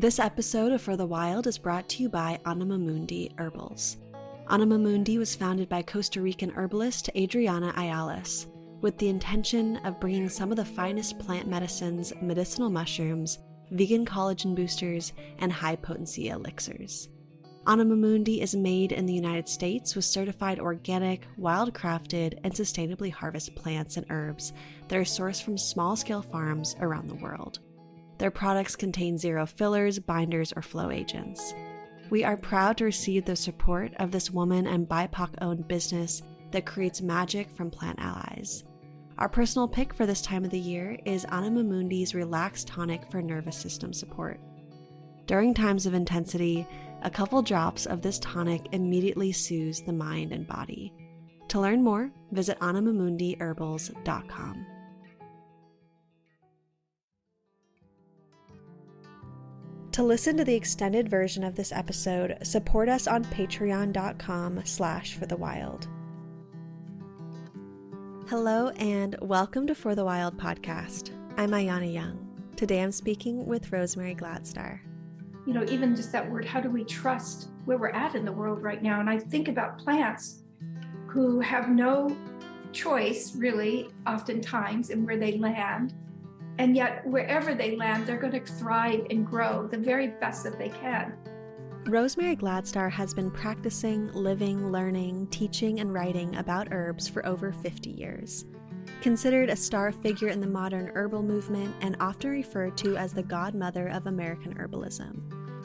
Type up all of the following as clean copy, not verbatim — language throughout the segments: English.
This episode of For the Wild is brought to you by Anima Mundi Herbals. Anima Mundi was founded by Costa Rican herbalist Adriana Ayales with the intention of bringing some of the finest plant medicines, medicinal mushrooms, vegan collagen boosters, and high-potency elixirs. Anima Mundi is made in the United States with certified organic, wild-crafted, and sustainably harvested plants and herbs that are sourced from small-scale farms around the world. Their products contain zero fillers, binders, or flow agents. We are proud to receive the support of this woman and BIPOC-owned business that creates magic from plant allies. Our personal pick for this time of the year is Anima Mundi's Relax Tonic for nervous system support. During times of intensity, a couple drops of this tonic immediately soothes the mind and body. To learn more, visit animamundiherbals.com. To listen to the extended version of this episode, support us on patreon.com/forthewild. Hello and welcome to For the Wild podcast. I'm Ayana Young. Today I'm speaking with Rosemary Gladstar. You know, even just that word, how do we trust where we're at in the world right now? And I think about plants who have no choice really oftentimes in where they land. And yet, wherever they land, they're going to thrive and grow the very best that they can. Rosemary Gladstar has been practicing, living, learning, teaching, and writing about herbs for over 50 years. Considered a star figure in the modern herbal movement and often referred to as the godmother of American herbalism,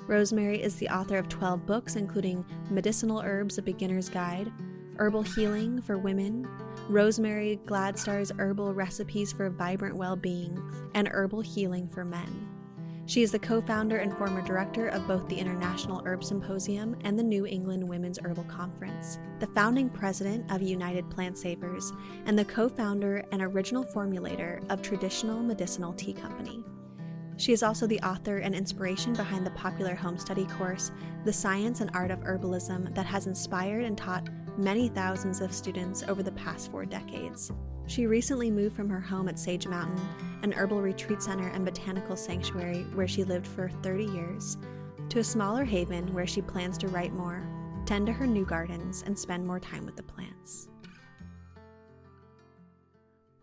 Rosemary is the author of 12 books, including Medicinal Herbs, A Beginner's Guide, Herbal Healing for Women, Rosemary Gladstar's Herbal Recipes for Vibrant Well-Being, and Herbal Healing for Men. She is the co-founder and former director of both the International Herb Symposium and the New England Women's Herbal Conference, the founding president of United Plant Savers, and the co-founder and original formulator of Traditional Medicinal Tea Company. She is also the author and inspiration behind the popular home study course, The Science and Art of Herbalism, that has inspired and taught many thousands of students over the past 4 decades. She recently moved from her home at Sage Mountain, an herbal retreat center and botanical sanctuary where she lived for 30 years, to a smaller haven where she plans to write more, tend to her new gardens, and spend more time with the plants.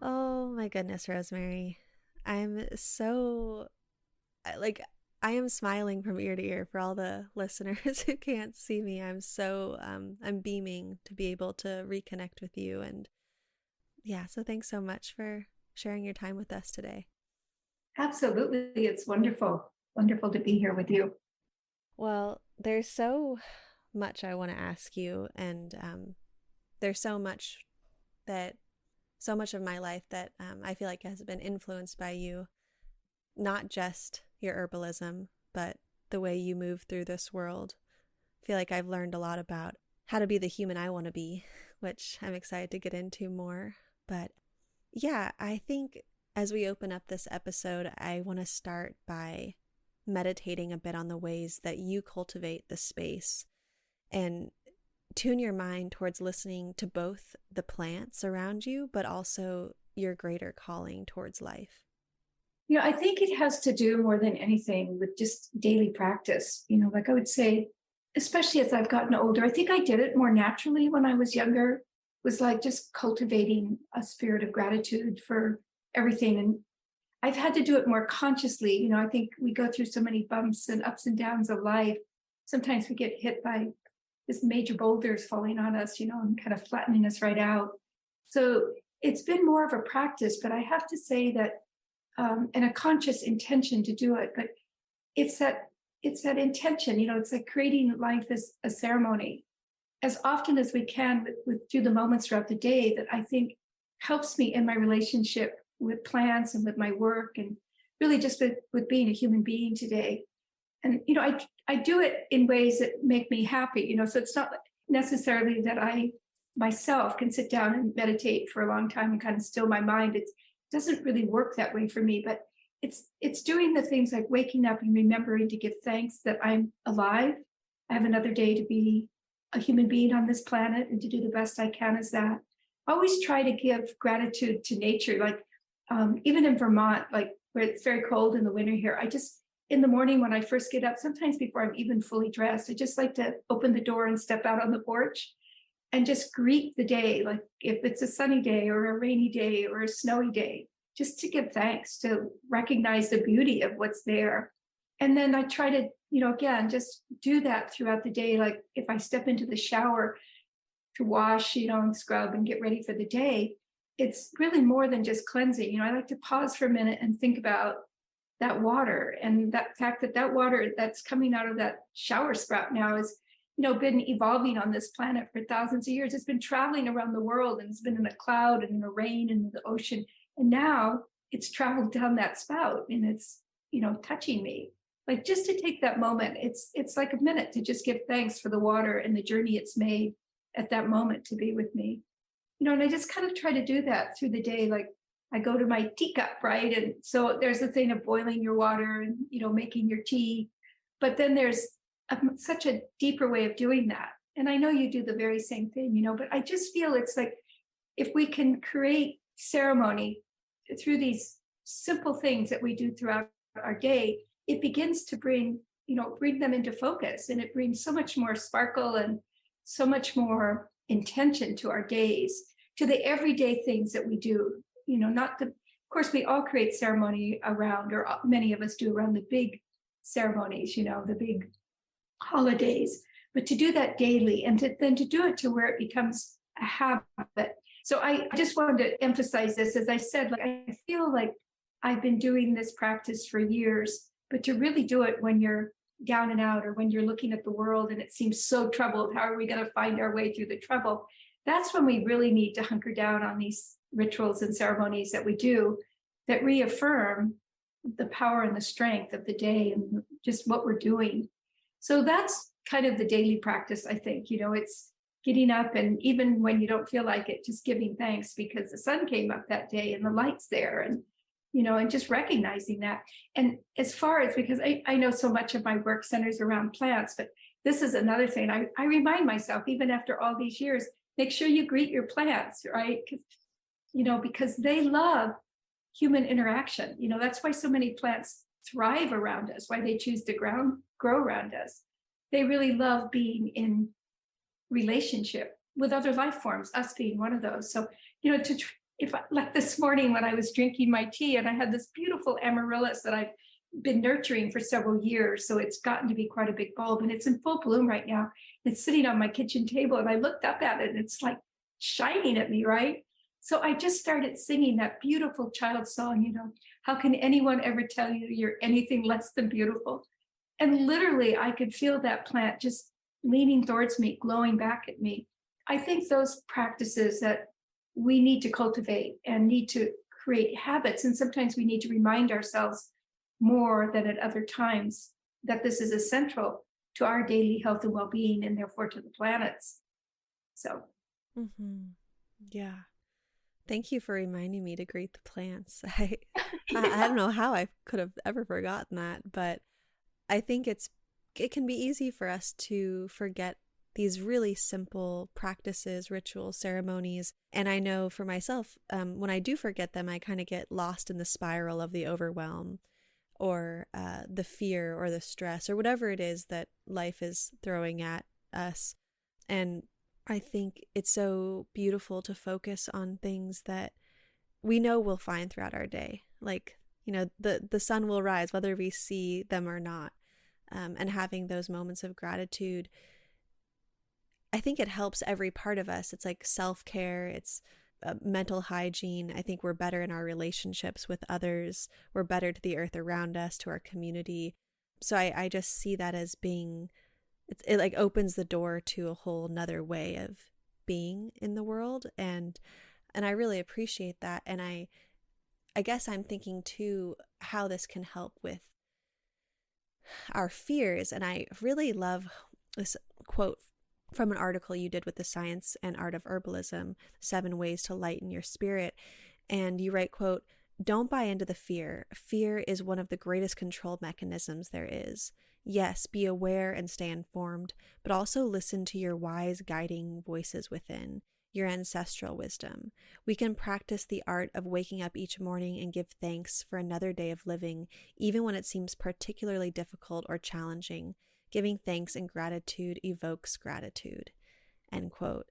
Oh my goodness, Rosemary. I am smiling from ear to ear for all the listeners who can't see me. I'm beaming to be able to reconnect with you. And yeah, so thanks so much for sharing your time with us today. Absolutely. It's wonderful. Wonderful to be here with you. Well, there's so much I want to ask you. And there's so much of my life that I feel like has been influenced by you. Not just your herbalism, but the way you move through this world. I feel like I've learned a lot about how to be the human I want to be, which I'm excited to get into more. But yeah, I think as we open up this episode, I want to start by meditating a bit on the ways that you cultivate the space and tune your mind towards listening to both the plants around you, but also your greater calling towards life. You know, I think it has to do more than anything with just daily practice. You know, like I would say, especially as I've gotten older, I think I did it more naturally when I was younger. It was like just cultivating a spirit of gratitude for everything. And I've had to do it more consciously. You know, I think we go through so many bumps and ups and downs of life. Sometimes we get hit by this major boulders falling on us, you know, and kind of flattening us right out. So it's been more of a practice, but I have to say that and a conscious intention to do it, but it's that intention, you know, it's like creating life as a ceremony as often as we can with through the moments throughout the day that I think helps me in my relationship with plants and with my work and really just with being a human being today. And, you know, I do it in ways that make me happy, you know, so it's not necessarily that I myself can sit down and meditate for a long time and kind of still my mind. It doesn't really work that way for me, but it's doing the things like waking up and remembering to give thanks that I'm alive. I have another day to be a human being on this planet and to do the best I can as that. I always try to give gratitude to nature, like even in Vermont, like where it's very cold in the winter here, I just in the morning when I first get up, sometimes before I'm even fully dressed, I just like to open the door and step out on the porch and just greet the day. Like if it's a sunny day or a rainy day or a snowy day, just to give thanks, to recognize the beauty of what's there. And then I try to, again, just do that throughout the day. Like if I step into the shower to wash, and scrub and get ready for the day, it's really more than just cleansing. I like to pause for a minute and think about that water, and that fact that water that's coming out of that shower sprout now is, been evolving on this planet for thousands of years. It's been traveling around the world, and it's been in a cloud and in the rain and in the ocean. And now it's traveled down that spout and it's, touching me. Like just to take that moment, it's like a minute to just give thanks for the water and the journey it's made at that moment to be with me. And I just kind of try to do that through the day. Like I go to my teacup, right? And so there's the thing of boiling your water and, making your tea. But then there's such a deeper way of doing that. And I know you do the very same thing, but I just feel it's like if we can create ceremony through these simple things that we do throughout our day, it begins to bring them into focus, and it brings so much more sparkle and so much more intention to our days, to the everyday things that we do. Of course, we all create ceremony around, or many of us do around the big ceremonies, the big holidays, but to do that daily and then to do it to where it becomes a habit. So I just wanted to emphasize this. As I said, like I feel like I've been doing this practice for years, but to really do it when you're down and out, or when you're looking at the world and it seems so troubled, how are we going to find our way through the trouble? That's when we really need to hunker down on these rituals and ceremonies that we do that reaffirm the power and the strength of the day and just what we're doing. So that's kind of the daily practice, I think. It's getting up, and even when you don't feel like it, just giving thanks because the sun came up that day and the light's there, and and just recognizing that. And as far as, because I know so much of my work centers around plants, but this is another thing I remind myself, even after all these years, make sure you greet your plants, right? Because they love human interaction. That's why so many plants thrive around us, why they choose to grow around us. They really love being in relationship with other life forms, us being one of those. So, like this morning when I was drinking my tea, and I had this beautiful amaryllis that I've been nurturing for several years. So it's gotten to be quite a big bulb, and it's in full bloom right now. It's sitting on my kitchen table, and I looked up at it and it's like shining at me, right? So I just started singing that beautiful child song, how can anyone ever tell you you're anything less than beautiful? And literally I could feel that plant just leaning towards me, glowing back at me. I think those practices that we need to cultivate and need to create habits, and sometimes we need to remind ourselves more than at other times that this is essential to our daily health and well-being, and therefore to the planet's. So yeah, thank you for reminding me to greet the plants. I don't know how I could have ever forgotten that, but I think it can be easy for us to forget these really simple practices, rituals, ceremonies. And I know for myself, when I do forget them, I kind of get lost in the spiral of the overwhelm, or the fear or the stress, or whatever it is that life is throwing at us. And I think it's so beautiful to focus on things that we know we'll find throughout our day. Like, the sun will rise whether we see them or not. And having those moments of gratitude, I think it helps every part of us. It's like self-care, it's mental hygiene. I think we're better in our relationships with others. We're better to the earth around us, to our community. So I just see that as being, it like opens the door to a whole nother way of being in the world. And I really appreciate that. And I guess I'm thinking too, how this can help with our fears. And I really love this quote from an article you did with the Science and Art of Herbalism, 7 Ways to Lighten Your Spirit. And you write, quote, "Don't buy into the fear. Fear is one of the greatest control mechanisms there is. Yes, be aware and stay informed, but also listen to your wise guiding voices within. your ancestral wisdom. We can practice the art of waking up each morning and give thanks for another day of living, even when it seems particularly difficult or challenging. Giving thanks and gratitude evokes gratitude." End quote.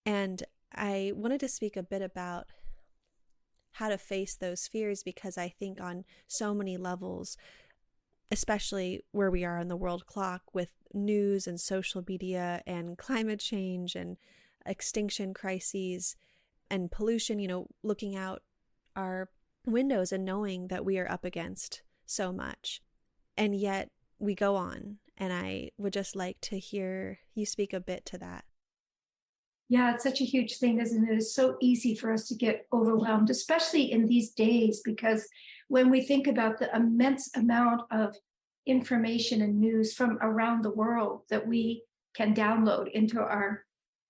And I wanted to speak a bit about how to face those fears, because I think on so many levels, especially where we are on the world clock with news and social media and climate change and extinction crises and pollution, looking out our windows and knowing that we are up against so much. And yet we go on. And I would just like to hear you speak a bit to that. Yeah, it's such a huge thing, isn't it? It's so easy for us to get overwhelmed, especially in these days, because when we think about the immense amount of information and news from around the world that we can download into our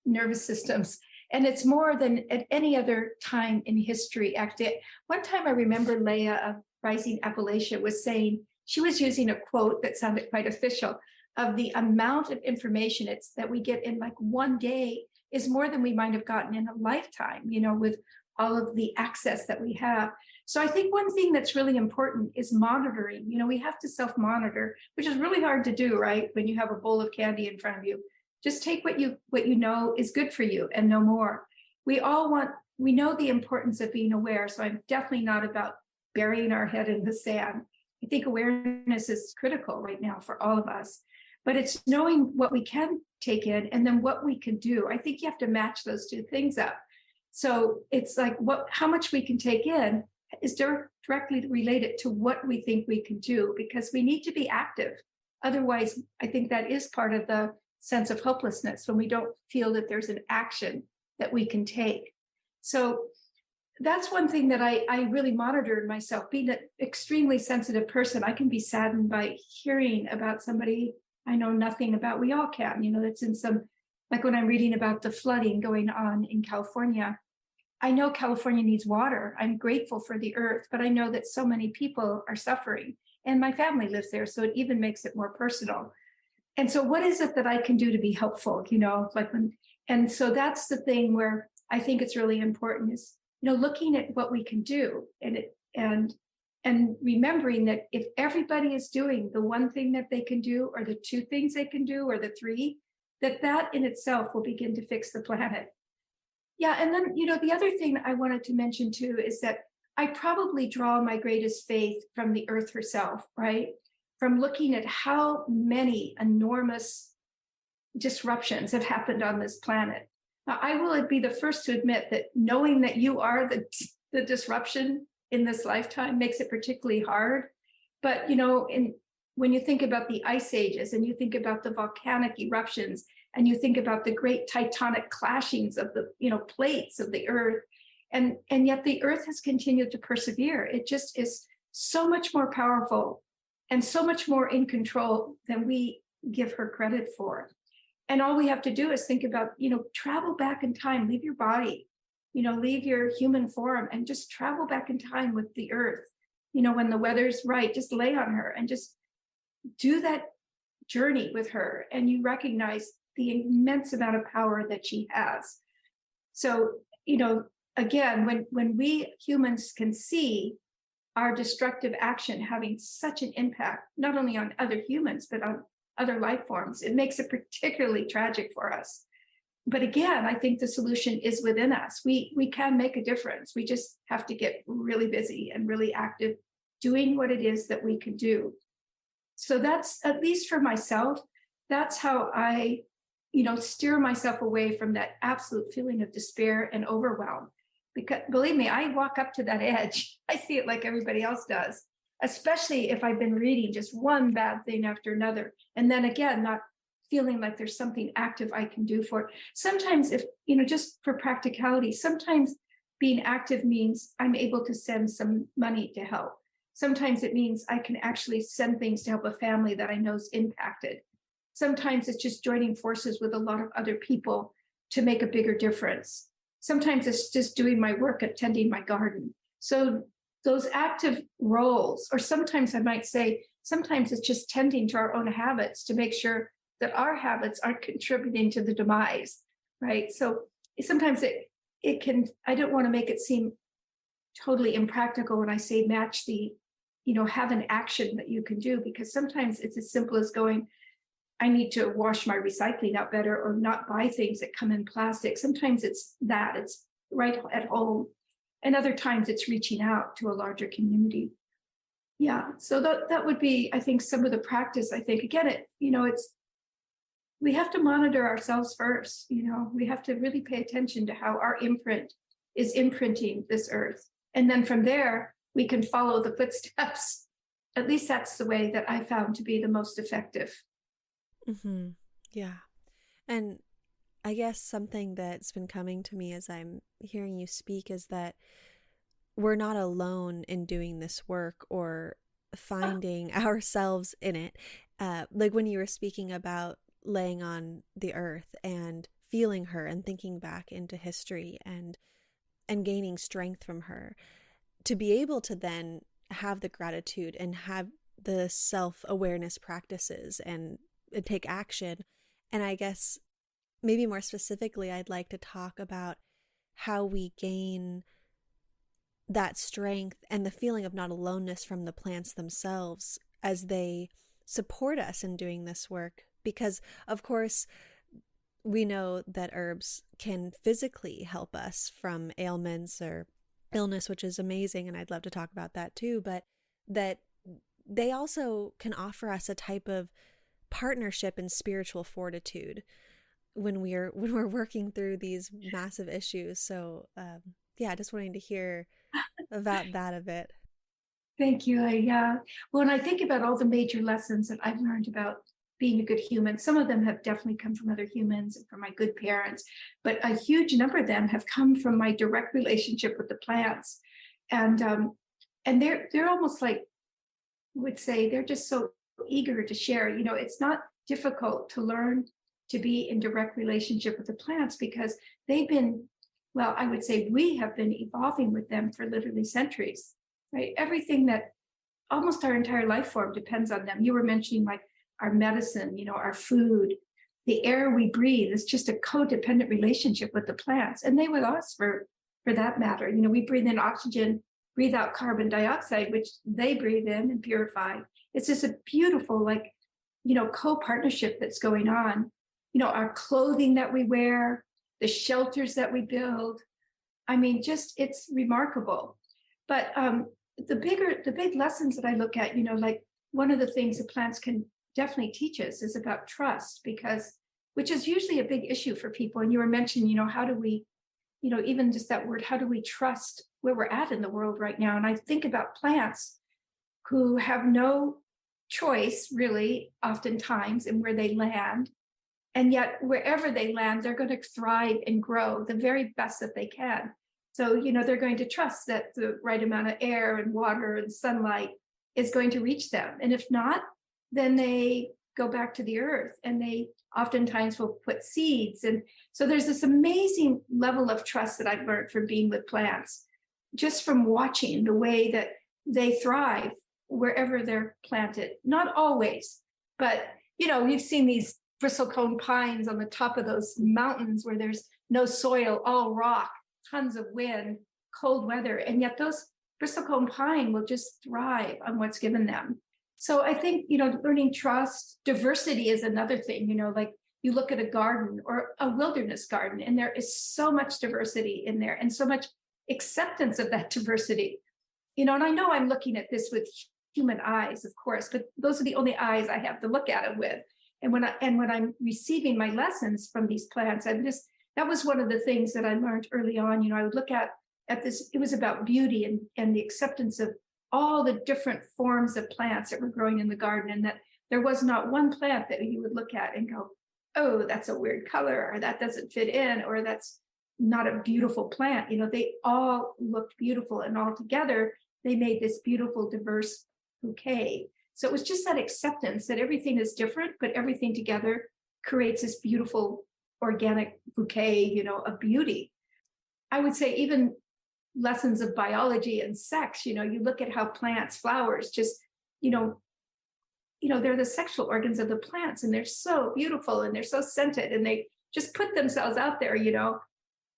nervous systems, and it's more than at any other time in history. Actually, one time I remember Leah of Rising Appalachia was saying, she was using a quote that sounded quite official, of the amount of information that we get in like one day is more than we might have gotten in a lifetime, with all of the access that we have. So I think one thing that's really important is monitoring. We have to self-monitor, which is really hard to do, right? When you have a bowl of candy in front of you, just take what you know is good for you and no more. We know the importance of being aware. So I'm definitely not about burying our head in the sand. I think awareness is critical right now for all of us. But it's knowing what we can take in and then what we can do. I think you have to match those two things up. So it's like how much we can take in is directly related to what we think we can do, because we need to be active. Otherwise, I think that is part of the sense of hopelessness, when we don't feel that there's an action that we can take. So that's one thing that I really monitored myself. Being an extremely sensitive person, I can be saddened by hearing about somebody I know nothing about. We all can, that's in some, like when I'm reading about the flooding going on in California. I know California needs water. I'm grateful for the earth, but I know that so many people are suffering, and my family lives there. So it even makes it more personal. And so what is it that I can do to be helpful, and so that's the thing where I think it's really important is, looking at what we can do and remembering that if everybody is doing the one thing that they can do, or the two things they can do, or the three, that in itself will begin to fix the planet. Yeah. And then, the other thing I wanted to mention too, is that I probably draw my greatest faith from the earth herself, right? From looking at how many enormous disruptions have happened on this planet. Now, I will be the first to admit that knowing that you are the disruption in this lifetime makes it particularly hard. But, when you think about the ice ages, and you think about the volcanic eruptions, and you think about the great tectonic clashings of the, plates of the earth, and yet the earth has continued to persevere. It just is so much more powerful and so much more in control than we give her credit for. And all we have to do is think about, travel back in time, leave your body, leave your human form and just travel back in time with the earth. When the weather's right, just lay on her and just do that journey with her. And you recognize the immense amount of power that she has. So, again, when we humans can see our destructive action having such an impact, not only on other humans, but on other life forms, it makes it particularly tragic for us. But again, I think the solution is within us. We can make a difference. We just have to get really busy and really active doing what it is that we can do. So that's, at least for myself, that's how I, steer myself away from that absolute feeling of despair and overwhelm. Because believe me, I walk up to that edge. I see it like everybody else does, especially if I've been reading just one bad thing after another. And then again, not feeling like there's something active I can do for it. Sometimes if, just for practicality, sometimes being active means I'm able to send some money to help. Sometimes it means I can actually send things to help a family that I know is impacted. Sometimes it's just joining forces with a lot of other people to make a bigger difference. Sometimes it's just doing my work, attending my garden. So those active roles, or sometimes I might say, sometimes it's just tending to our own habits to make sure that our habits aren't contributing to the demise, right? So sometimes it can, I don't want to make it seem totally impractical when I say match the, have an action that you can do, because sometimes it's as simple as going, I need to wash my recycling out better, or not buy things that come in plastic. Sometimes it's right at home. And other times it's reaching out to a larger community. Yeah. So that would be, I think, some of the practice. I think, again, we have to monitor ourselves first. We have to really pay attention to how our imprint is imprinting this earth. And then from there, we can follow the footsteps. At least that's the way that I found to be the most effective. Mm-hmm. Yeah. And I guess something that's been coming to me as I'm hearing you speak is that we're not alone in doing this work or finding ourselves in it. Like when you were speaking about laying on the earth and feeling her and thinking back into history and gaining strength from her, to be able to then have the gratitude and have the self-awareness practices and take action. And I guess maybe more specifically, I'd like to talk about how we gain that strength and the feeling of not aloneness from the plants themselves as they support us in doing this work. Because, of course, we know that herbs can physically help us from ailments or illness, which is amazing, and I'd love to talk about that too, but that they also can offer us a type of partnership and spiritual fortitude when we're working through these massive issues. So yeah, just wanting to hear about that a bit. Thank you. Yeah. When I think about all the major lessons that I've learned about being a good human, some of them have definitely come from other humans and from my good parents, but a huge number of them have come from my direct relationship with the plants. And they're almost like, I would say, they're just so eager to share. It's not difficult to learn to be in direct relationship with the plants, because they've been, well, I would say we have been evolving with them for literally centuries, right? Everything that almost our entire life form depends on them. You were mentioning like our medicine, our food, the air we breathe is just a codependent relationship with the plants, and they with us for that matter. We breathe in oxygen, breathe out carbon dioxide, which they breathe in and purify. It's just a beautiful, co-partnership that's going on. Our clothing that we wear, the shelters that we build. I mean, just, it's remarkable. But the big lessons that I look at, like one of the things the plants can definitely teach us is about trust, which is usually a big issue for people. And you were mentioning, how do we, even just that word, how do we trust where we're at in the world right now? And I think about plants who have no choice really oftentimes in where they land. And yet wherever they land, they're going to thrive and grow the very best that they can. So, they're going to trust that the right amount of air and water and sunlight is going to reach them. And if not, then they go back to the earth, and they oftentimes will put seeds. And so there's this amazing level of trust that I've learned from being with plants, just from watching the way that they thrive wherever they're planted. Not always, but, we've seen these bristlecone pines on the top of those mountains where there's no soil, all rock, tons of wind, cold weather. And yet those bristlecone pine will just thrive on what's given them. So I think, learning trust, diversity is another thing, like you look at a garden or a wilderness garden, and there is so much diversity in there and so much acceptance of that diversity. And I know I'm looking at this with human eyes, of course, but those are the only eyes I have to look at it with. And when I'm receiving my lessons from these plants, that was one of the things that I learned early on. I would look at this, it was about beauty and the acceptance of all the different forms of plants that were growing in the garden, and that there was not one plant that you would look at and go, oh, that's a weird color, or that doesn't fit in, or that's not a beautiful plant. They all looked beautiful, and all together they made this beautiful, diverse bouquet. So it was just that acceptance that everything is different, but everything together creates this beautiful organic bouquet, of beauty. I would say even lessons of biology and sex, you look at how plants, flowers, just, they're the sexual organs of the plants, and they're so beautiful and they're so scented, and they just put themselves out there,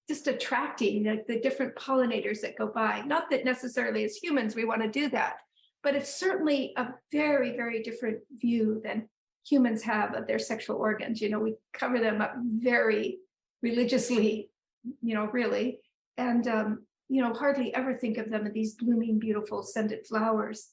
just attracting the different pollinators that go by. Not that necessarily as humans we want to do that, but it's certainly a very, very different view than humans have of their sexual organs. We cover them up very religiously, really, and hardly ever think of them as these blooming, beautiful, scented flowers.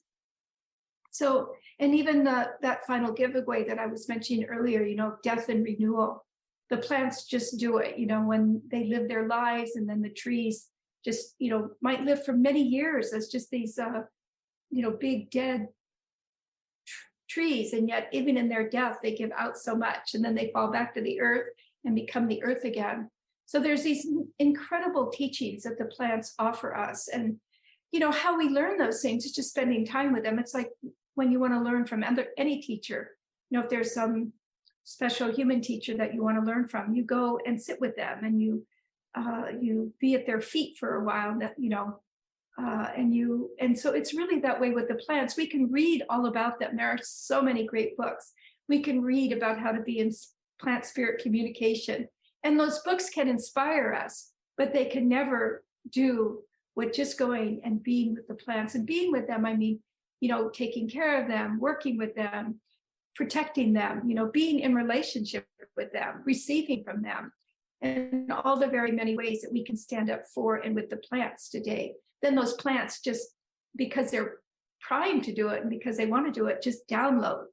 So, and even that final giveaway that I was mentioning earlier, death and renewal, the plants just do it, when they live their lives, and then the trees just, might live for many years as just these, big dead trees. And yet, even in their death, they give out so much, and then they fall back to the earth and become the earth again. So there's these incredible teachings that the plants offer us. And, how we learn those things is just spending time with them. It's like when you want to learn from any teacher, if there's some special human teacher that you want to learn from, you go and sit with them, and you be at their feet for a while, and so it's really that way with the plants. We can read all about them. There are so many great books. We can read about how to be in plant spirit communication, and those books can inspire us, but they can never do what just going and being with the plants. And being with them, I mean, taking care of them, working with them, protecting them, being in relationship with them, receiving from them, and all the very many ways that we can stand up for and with the plants today. Then those plants, just because they're primed to do it and because they want to do it, just download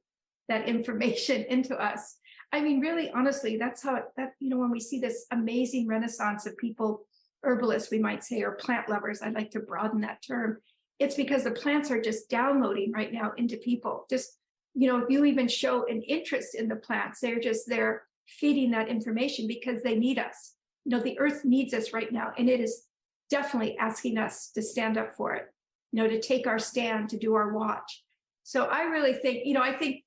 that information into us. I mean, really, honestly, that's how when we see this amazing renaissance of people, herbalists, we might say, or plant lovers, I'd like to broaden that term. It's because the plants are just downloading right now into people. Just, if you even show an interest in the plants, they're feeding that information because they need us. The earth needs us right now. And it is definitely asking us to stand up for it, to take our stand, to do our watch. So I really think, I think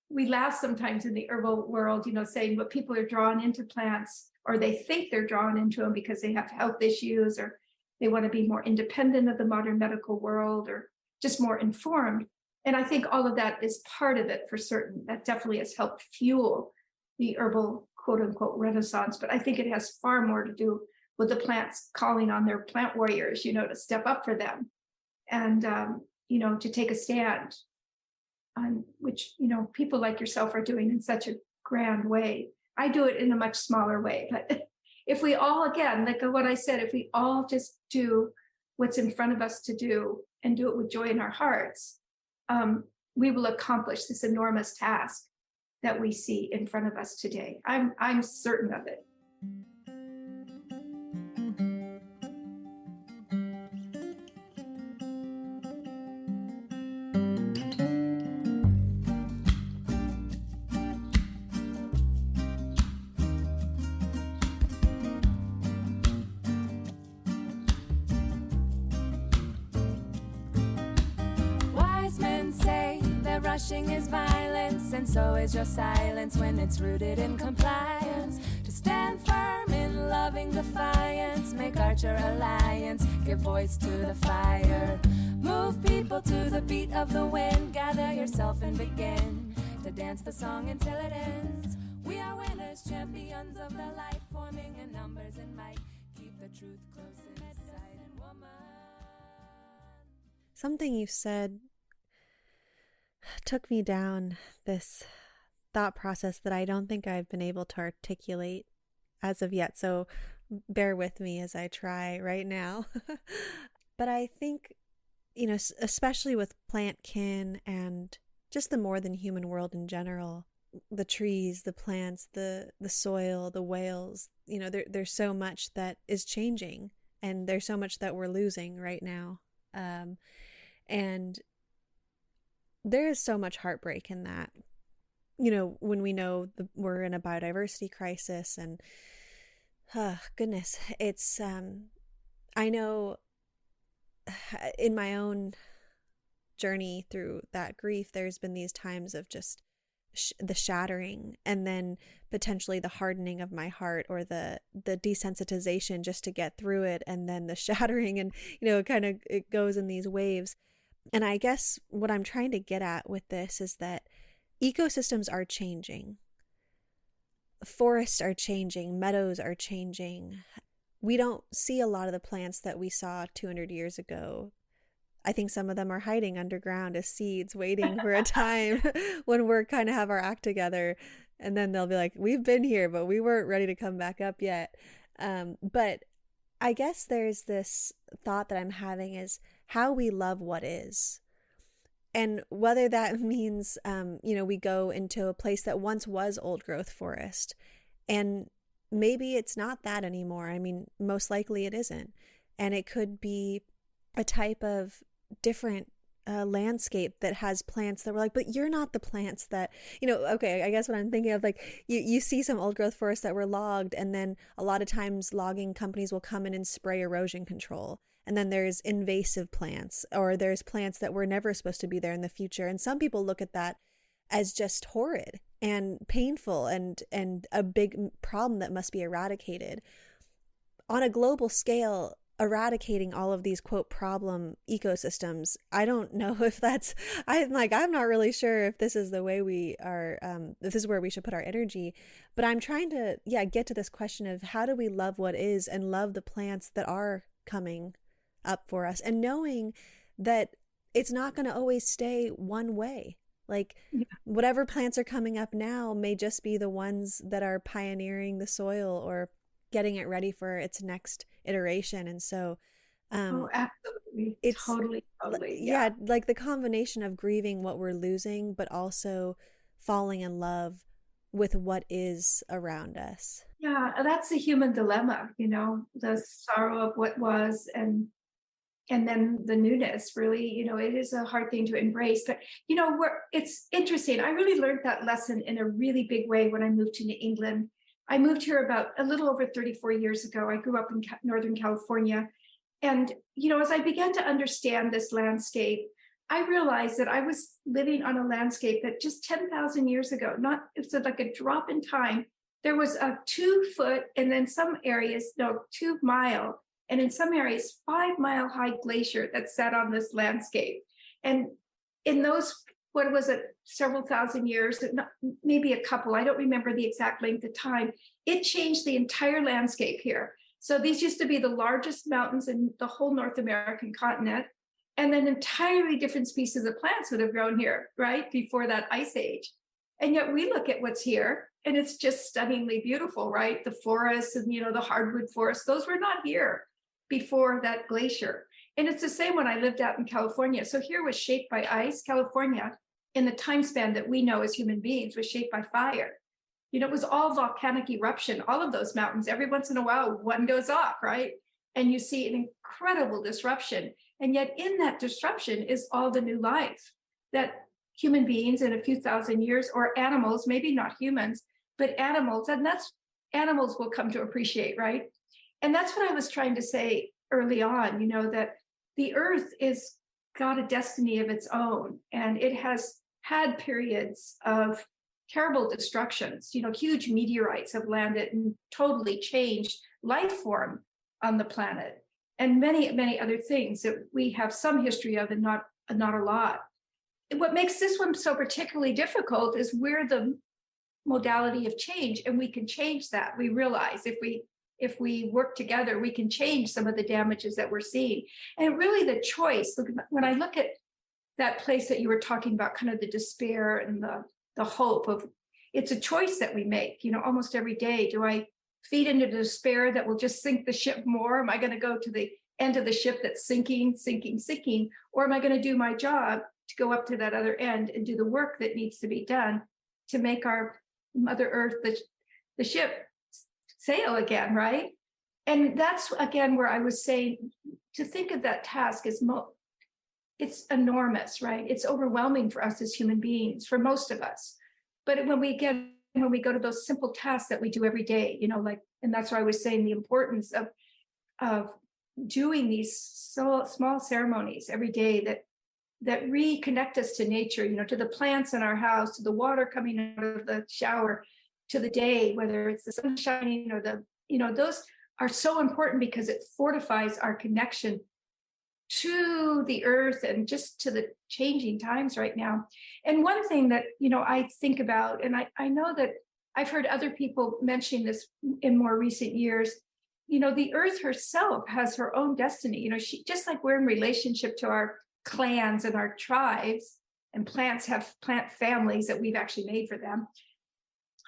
we laugh sometimes in the herbal world, saying what people are drawn into plants, or they think they're drawn into them because they have health issues, or they want to be more independent of the modern medical world, or just more informed. And I think all of that is part of it for certain. That definitely has helped fuel the herbal, quote unquote, renaissance. But I think it has far more to do with the plants calling on their plant warriors, to step up for them, and, to take a stand, on which, people like yourself are doing in such a grand way. I do it in a much smaller way. But if we all, again, like what I said, if we all just do what's in front of us to do, and do it with joy in our hearts, we will accomplish this enormous task that we see in front of us today. I'm certain of it. Rushing is violence, and so is your silence when it's rooted in compliance. To stand firm in loving defiance, make Archer alliance, give voice to the fire. Move people to the beat of the wind, gather yourself and begin to dance the song until it ends. We are winners, champions of the light, forming in numbers and might. Keep the truth close inside in woman. Something you said took me down this thought process that I don't think I've been able to articulate as of yet. So bear with me as I try right now. But I think, especially with plant kin and just the more than human world in general, the trees, the plants, the soil, the whales, there's so much that is changing, and there's so much that we're losing right now. And there is so much heartbreak in that, when we know we're in a biodiversity crisis, and goodness, it's, I know in my own journey through that grief, there's been these times of just the shattering, and then potentially the hardening of my heart, or the desensitization just to get through it, and then the shattering, and, it goes in these waves. And I guess what I'm trying to get at with this is that ecosystems are changing. Forests are changing. Meadows are changing. we don't see a lot of the plants that we saw 200 years ago. I think some of them are hiding underground as seeds, waiting for a time when we're kind of have our act together. And then they'll be like, we've been here, but we weren't ready to come back up yet. But I guess there's this thought that I'm having is how we love what is. And whether that means, we go into a place that once was old growth forest, and maybe it's not that anymore. I mean, most likely it isn't. And it could be a type of different landscape that has plants that were like, but you're not the plants that, okay, I guess what I'm thinking of, like you see some old growth forests that were logged, and then a lot of times logging companies will come in and spray erosion control. And then there's invasive plants, or there's plants that were never supposed to be there in the future. And some people look at that as just horrid and painful and a big problem that must be eradicated. On a global scale, eradicating all of these quote problem ecosystems, I don't know if I'm not really sure if this is the way we are, if this is where we should put our energy. But I'm trying to get to this question of how do we love what is and love the plants that are coming up for us, and knowing that it's not going to always stay one way. Like whatever plants are coming up now may just be the ones that are pioneering the soil or getting it ready for its next iteration. And so absolutely, it's totally like the combination of grieving what we're losing, but also falling in love with what is around us. That's the human dilemma, the sorrow of what was, and then the newness. Really, it is a hard thing to embrace. But it's interesting, I really learned that lesson in a really big way when I moved to New England. I moved here about a little over 34 years ago. I grew up in Northern California. And, as I began to understand this landscape, I realized that I was living on a landscape that just 10,000 years ago, it's like a drop in time. There was a 2-foot, and then some areas, 2 mile, and in some areas, 5-mile high glacier that sat on this landscape. And in those, what was it, several thousand years, maybe a couple, I don't remember the exact length of time, it changed the entire landscape here. So these used to be the largest mountains in the whole North American continent. And then entirely different species of plants would have grown here, right, before that ice age. And yet we look at what's here, and it's just stunningly beautiful, right? The forests and, the hardwood forests, those were not here before that glacier. And it's the same when I lived out in California. So here was shaped by ice. California, in the time span that we know as human beings, was shaped by fire. It was all volcanic eruption, all of those mountains. Every once in a while, one goes off, right? And you see an incredible disruption. And yet in that disruption is all the new life that human beings in a few thousand years, or animals, maybe not humans, but animals, and that's animals will come to appreciate, right? And that's what I was trying to say early on, that the earth is got a destiny of its own, and it has had periods of terrible destructions. Huge meteorites have landed and totally changed life form on the planet, and many, many other things that we have some history of and not a lot. What makes this one so particularly difficult is we're the modality of change, and we can change that. We realize if we work together, we can change some of the damages that we're seeing. And really the choice, when I look at that place that you were talking about, kind of the despair and the hope of, it's a choice that we make, almost every day. Do I feed into the despair that will just sink the ship more? Am I going to go to the end of the ship that's sinking? Or am I going to do my job to go up to that other end and do the work that needs to be done to make our Mother Earth, the ship, sail again, right? And that's, again, where I was saying, to think of that task as it's enormous, right? It's overwhelming for us as human beings, for most of us. But when we go to those simple tasks that we do every day, and that's why I was saying the importance of doing these so small ceremonies every day that reconnect us to nature, to the plants in our house, to the water coming out of the shower, to the day, whether it's the sun shining or those are so important because it fortifies our connection to the earth and just to the changing times right now. And one thing that, I think about, and I know that I've heard other people mentioning this in more recent years, the earth herself has her own destiny. She, just like we're in relationship to our clans and our tribes, and plants have plant families that we've actually made for them.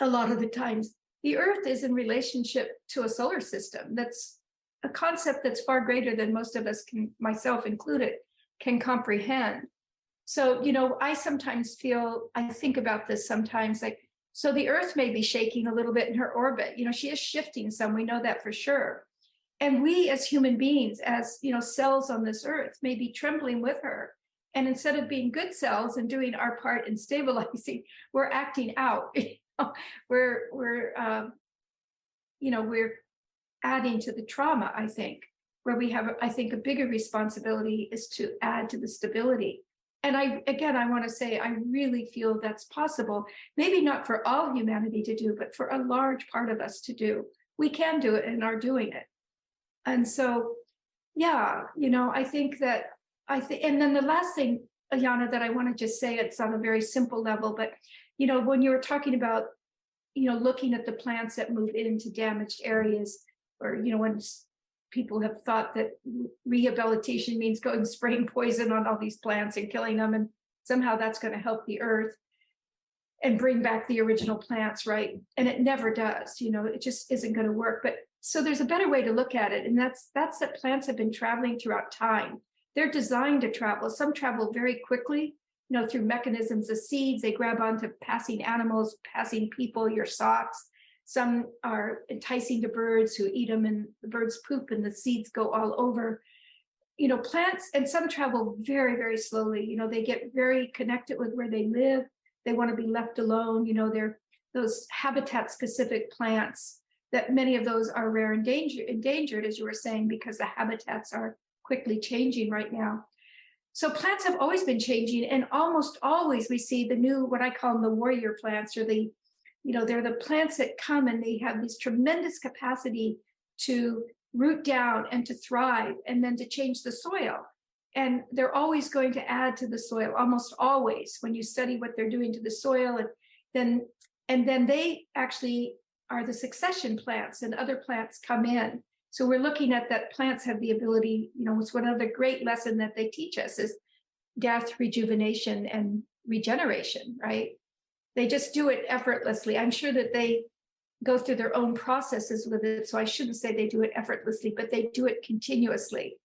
A lot of the times, the earth is in relationship to a solar system. That's a concept that's far greater than most of us, myself included, can comprehend. So, I sometimes I think about this sometimes, like, so the earth may be shaking a little bit in her orbit. She is shifting some, we know that for sure. And we as human beings, as, cells on this earth, may be trembling with her. And instead of being good cells and doing our part in stabilizing, we're acting out. We're adding to the trauma, I think, where we have, I think, a bigger responsibility is to add to the stability. And I want to say, I really feel that's possible, maybe not for all humanity to do, but for a large part of us to do. We can do it and are doing it. And so, yeah, I think, and then the last thing, Ayana, that I want to just say, it's on a very simple level, but, when you were talking about, looking at the plants that move into damaged areas, or, when people have thought that rehabilitation means going spraying poison on all these plants and killing them, and somehow that's going to help the earth and bring back the original plants, right? And it never does. It just isn't going to work. But so there's a better way to look at it, and that's that plants have been traveling throughout time. They're designed to travel. Some travel very quickly, through mechanisms of seeds. They grab onto passing animals, passing people, your socks. Some are enticing to birds who eat them, and the birds poop and the seeds go all over. Plants, and some travel very, very slowly. They get very connected with where they live. They want to be left alone. They're those habitat-specific plants, that many of those are rare and endangered, as you were saying, because the habitats are quickly changing right now. So plants have always been changing, and almost always we see the new, what I call them, the warrior plants, or the they're the plants that come and they have this tremendous capacity to root down and to thrive, and then to change the soil. And they're always going to add to the soil, almost always, when you study what they're doing to the soil. And then they actually are the succession plants, and other plants come in. So we're looking at that plants have the ability, it's one of the great lesson that they teach us is death, rejuvenation, and regeneration, right? They just do it effortlessly. I'm sure that they go through their own processes with it, so I shouldn't say they do it effortlessly, but they do it continuously.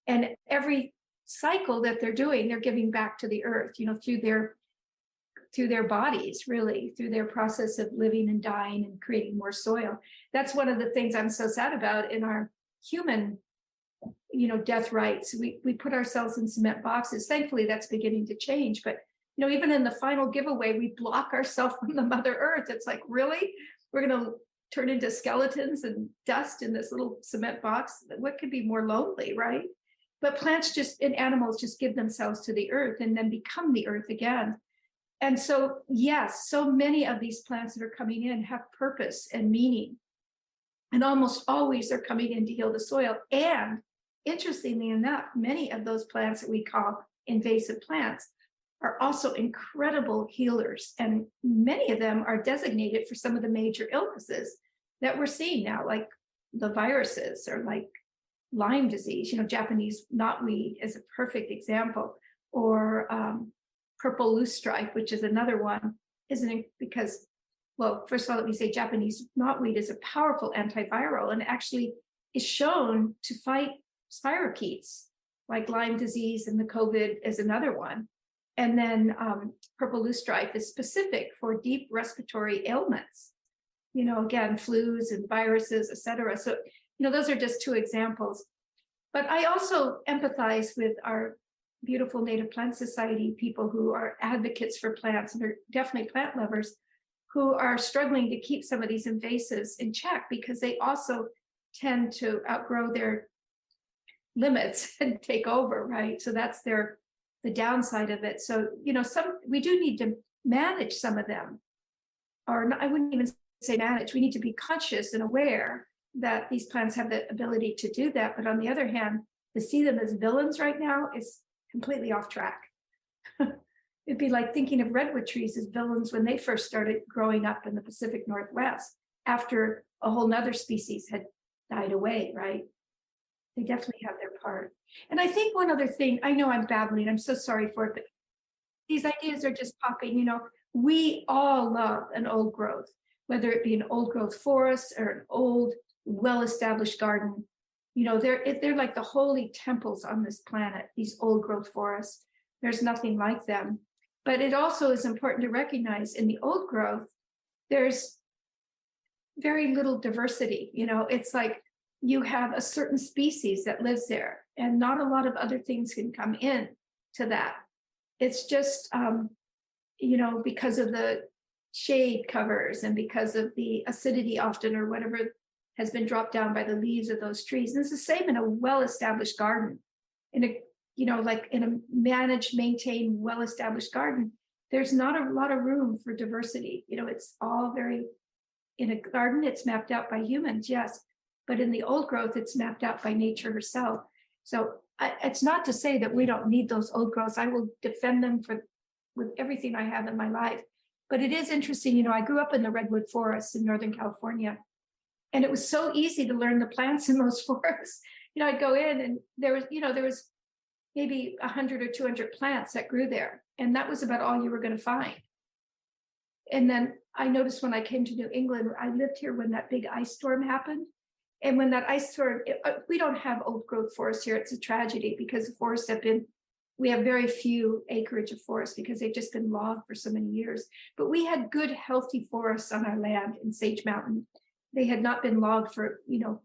And every cycle that they're doing, they're giving back to the earth, through their bodies, really, through their process of living and dying and creating more soil. That's one of the things I'm so sad about in our human, death rights. We put ourselves in cement boxes. Thankfully, that's beginning to change, but even in the final giveaway, we block ourselves from the Mother Earth. It's like, really? We're going to turn into skeletons and dust in this little cement box? What could be more lonely, right? But plants and animals just give themselves to the earth and then become the earth again. And so, yes, so many of these plants that are coming in have purpose and meaning. And almost always they're coming in to heal the soil. And interestingly enough, many of those plants that we call invasive plants are also incredible healers. And many of them are designated for some of the major illnesses that we're seeing now, like the viruses, or like Lyme disease. Japanese knotweed is a perfect example, or purple loosestrife, which is another one, isn't it? Because, well, first of all, let me say Japanese knotweed is a powerful antiviral and actually is shown to fight spirochetes, like Lyme disease, and the COVID is another one. And then purple loosestrife is specific for deep respiratory ailments, again, flus and viruses, et cetera. So, those are just two examples. But I also empathize with our beautiful Native Plant Society people who are advocates for plants, and they're definitely plant lovers, who are struggling to keep some of these invasives in check, because they also tend to outgrow their limits and take over, right? So that's the downside of it. So, we do need to manage some of them, or I wouldn't even say manage. We need to be conscious and aware that these plants have the ability to do that. But on the other hand, to see them as villains right now is completely off track. It'd be like thinking of redwood trees as villains when they first started growing up in the Pacific Northwest, after a whole nother species had died away, right? They definitely have their part. And I think one other thing, I know I'm babbling, I'm so sorry for it, but these ideas are just popping, we all love an old growth, whether it be an old growth forest or an old, well-established garden. They're like the holy temples on this planet, these old growth forests. There's nothing like them. But it also is important to recognize in the old growth, there's very little diversity. It's like you have a certain species that lives there, and not a lot of other things can come in to that. It's just, because of the shade covers and because of the acidity often or whatever has been dropped down by the leaves of those trees. And it's the same in a well-established garden. Like in a managed, maintained, well-established garden, there's not a lot of room for diversity. It's all very, in a garden, it's mapped out by humans, yes. But in the old growth, it's mapped out by nature herself. So it's not to say that we don't need those old growths. I will defend them with everything I have in my life. But it is interesting, I grew up in the redwood forests in Northern California, and it was so easy to learn the plants in those forests. I'd go in and there was maybe 100 or 200 plants that grew there. And that was about all you were going to find. And then I noticed when I came to New England, I lived here when that big ice storm happened. And when that ice storm, we don't have old growth forests here. It's a tragedy because the forests we have very few acreage of forests because they've just been logged for so many years. But we had good, healthy forests on our land in Sage Mountain. They had not been logged for,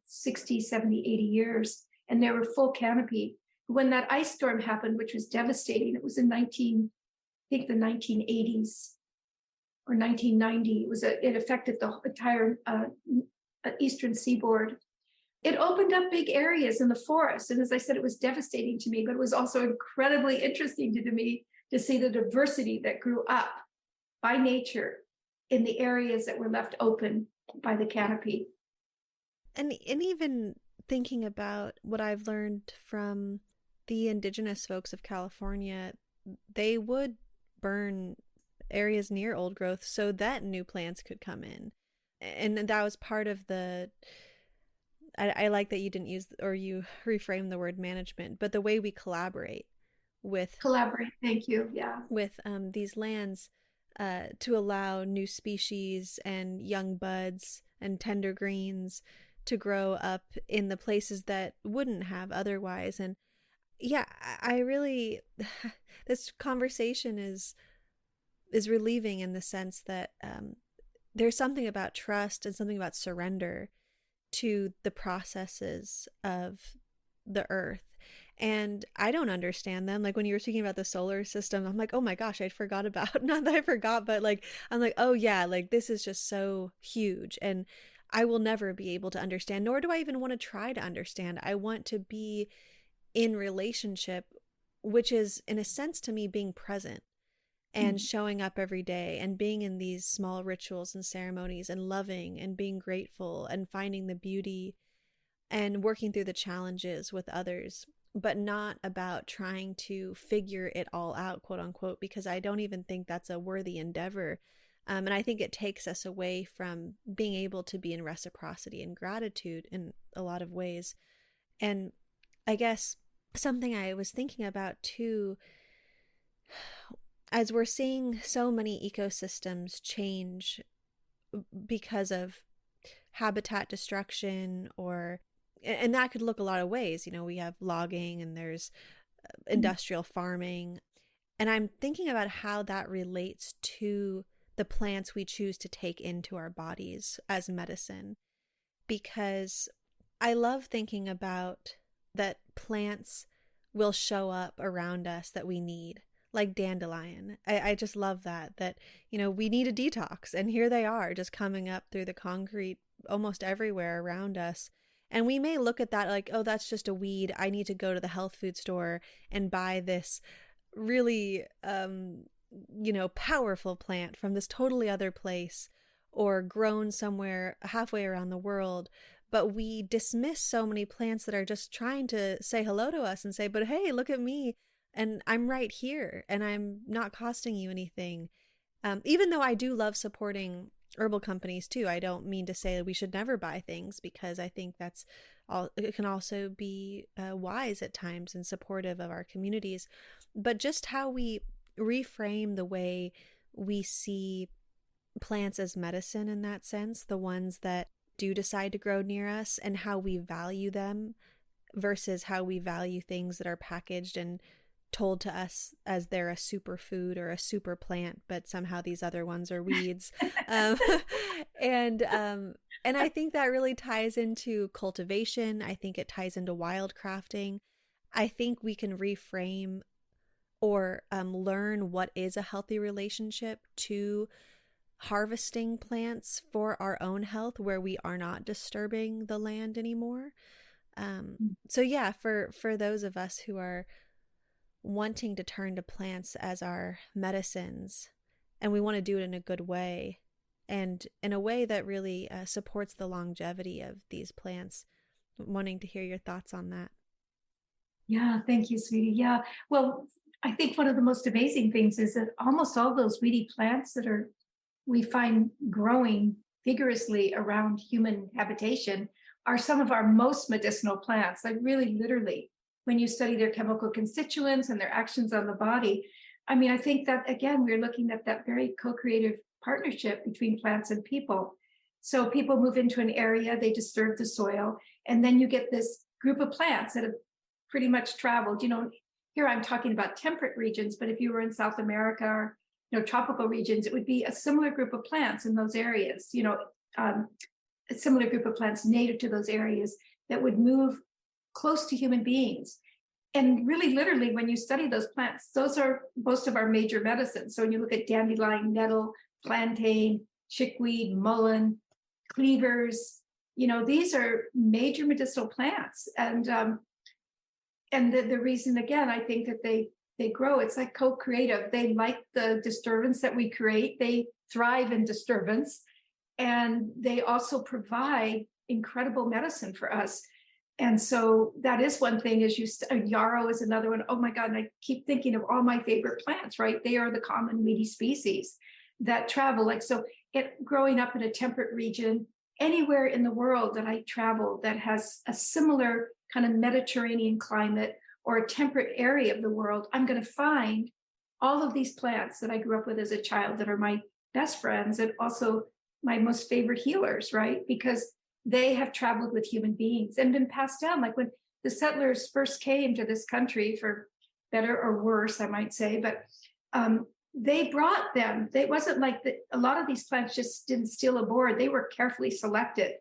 60, 70, 80 years, and they were full canopy. When that ice storm happened, which was devastating, it was in the 1980s or 1990. It affected the entire eastern seaboard. It opened up big areas in the forest. And as I said, it was devastating to me, but it was also incredibly interesting to me to see the diversity that grew up by nature in the areas that were left open by the canopy. And even thinking about what I've learned from the indigenous folks of California, they would burn areas near old growth so that new plants could come in. And that was part of I like that you didn't use, or you reframe the word management, but the way we collaborate, thank you, yeah, with these lands to allow new species and young buds and tender greens to grow up in the places that wouldn't have otherwise. And yeah, I really, this conversation is relieving in the sense that there's something about trust and something about surrender to the processes of the earth. And I don't understand them. Like when you were speaking about the solar system, I'm like, oh my gosh, I forgot about, not that I forgot, but like, I'm like, oh yeah, like this is just so huge. And I will never be able to understand, nor do I even want to try to understand. I want to be in relationship, which is in a sense to me being present and showing up every day and being in these small rituals and ceremonies and loving and being grateful and finding the beauty and working through the challenges with others, but not about trying to figure it all out, quote unquote, because I don't even think that's a worthy endeavor. And I think it takes us away from being able to be in reciprocity and gratitude in a lot of ways. And I guess something I was thinking about too, as we're seeing so many ecosystems change because of habitat destruction, and that could look a lot of ways. We have logging and there's industrial farming. And I'm thinking about how that relates to the plants we choose to take into our bodies as medicine, because I love thinking about that plants will show up around us that we need. Like dandelion. I just love that, we need a detox, and here they are just coming up through the concrete almost everywhere around us. And we may look at that like, oh, that's just a weed. I need to go to the health food store and buy this really, powerful plant from this totally other place or grown somewhere halfway around the world. But we dismiss so many plants that are just trying to say hello to us and say, but hey, look at me. And I'm right here and I'm not costing you anything. Even though I do love supporting herbal companies too. I don't mean to say that we should never buy things, because I think that's all, it can also be wise at times and supportive of our communities, but just how we reframe the way we see plants as medicine in that sense, the ones that do decide to grow near us, and how we value them versus how we value things that are packaged and told to us as they're a superfood or a super plant, but somehow these other ones are weeds. um, and I think that really ties into cultivation. I think it ties into wildcrafting. I think we can reframe or learn what is a healthy relationship to harvesting plants for our own health, where we are not disturbing the land anymore. So yeah, for those of us who are wanting to turn to plants as our medicines, and we want to do it in a good way and in a way that really supports the longevity of these plants, wanting to hear your thoughts on that. Yeah, thank you, sweetie. Yeah, well, I think one of the most amazing things is that almost all those weedy plants that we find growing vigorously around human habitation are some of our most medicinal plants. Like really, literally, when you study their chemical constituents and their actions on the body. I mean, I think that, again, we're looking at that very co-creative partnership between plants and people. So people move into an area, they disturb the soil, and then you get this group of plants that have pretty much traveled. Here I'm talking about temperate regions, but if you were in South America or tropical regions, it would be a similar group of plants in those areas, a similar group of plants native to those areas that would move close to human beings. And really, literally, when you study those plants, those are most of our major medicines. So when you look at dandelion, nettle, plantain, chickweed, mullein, cleavers, these are major medicinal plants. And the reason, again, I think that they grow, it's like co-creative. They like the disturbance that we create. They thrive in disturbance. And they also provide incredible medicine for us. And so that is one thing, yarrow is another one. Oh my God, and I keep thinking of all my favorite plants, right? They are the common weedy species that travel. Growing up in a temperate region, anywhere in the world that I travel that has a similar kind of Mediterranean climate or a temperate area of the world, I'm going to find all of these plants that I grew up with as a child that are my best friends and also my most favorite healers, right? Because they have traveled with human beings and been passed down. Like when the settlers first came to this country, for better or worse, I might say, but they brought them. It wasn't like a lot of these plants just didn't steal aboard. They were carefully selected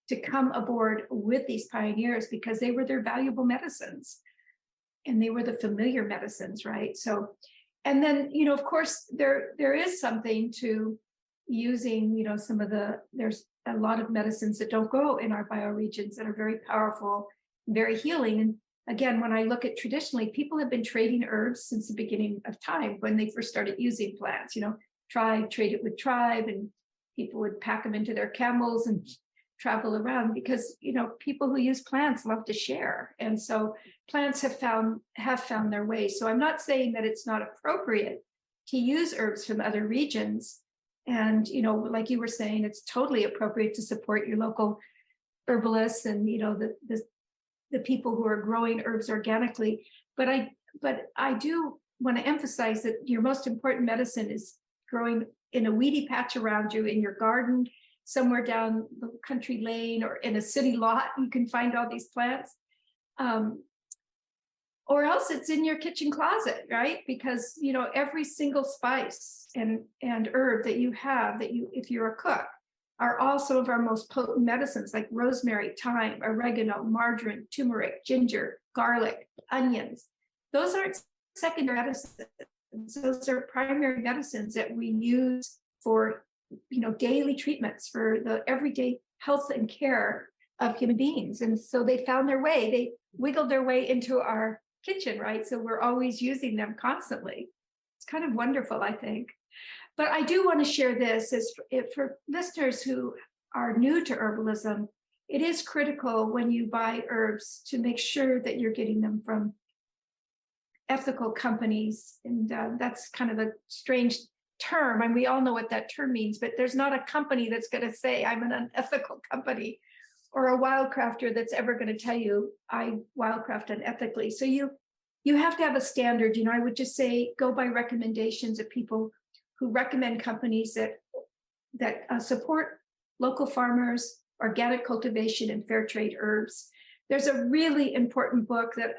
to come aboard with these pioneers because they were their valuable medicines and they were the familiar medicines, right? So, and then, of course, there is something to using, there's a lot of medicines that don't grow in our bioregions that are very powerful, very healing. And again, when I look at traditionally, people have been trading herbs since the beginning of time when they first started using plants, trade it with tribe, and people would pack them into their camels and travel around because, people who use plants love to share. And so plants have found their way. So I'm not saying that it's not appropriate to use herbs from other regions. And, like you were saying, it's totally appropriate to support your local herbalists and, the people who are growing herbs organically. But I do want to emphasize that your most important medicine is growing in a weedy patch around you in your garden, somewhere down the country lane or in a city lot. You can find all these plants. Or else it's in your kitchen closet, right? Because, every single spice and herb that you have, if you're a cook, are all some of our most potent medicines, like rosemary, thyme, oregano, marjoram, turmeric, ginger, garlic, onions. Those aren't secondary medicines. Those are primary medicines that we use for, daily treatments for the everyday health and care of human beings. And so they found their way. They wiggled their way into our kitchen, right? So we're always using them constantly. It's kind of wonderful, I think. But I do want to share this for listeners who are new to herbalism. It is critical when you buy herbs to make sure that you're getting them from ethical companies. And that's kind of a strange term, and we all know what that term means, but there's not a company that's going to say I'm an unethical company, or a wildcrafter that's ever going to tell you I wildcraft unethically. So you have to have a standard. I would just say go by recommendations of people who recommend companies that support local farmers, organic cultivation, and fair trade herbs. There's a really important book that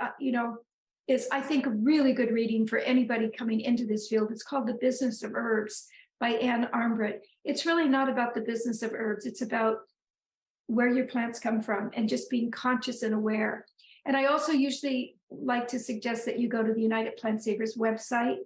is, I think, a really good reading for anybody coming into this field. It's called The Business of Herbs by Anne Armbrudt. It's really not about the business of herbs. It's about where your plants come from and just being conscious and aware. And I also usually like to suggest that you go to the United Plant Savers website.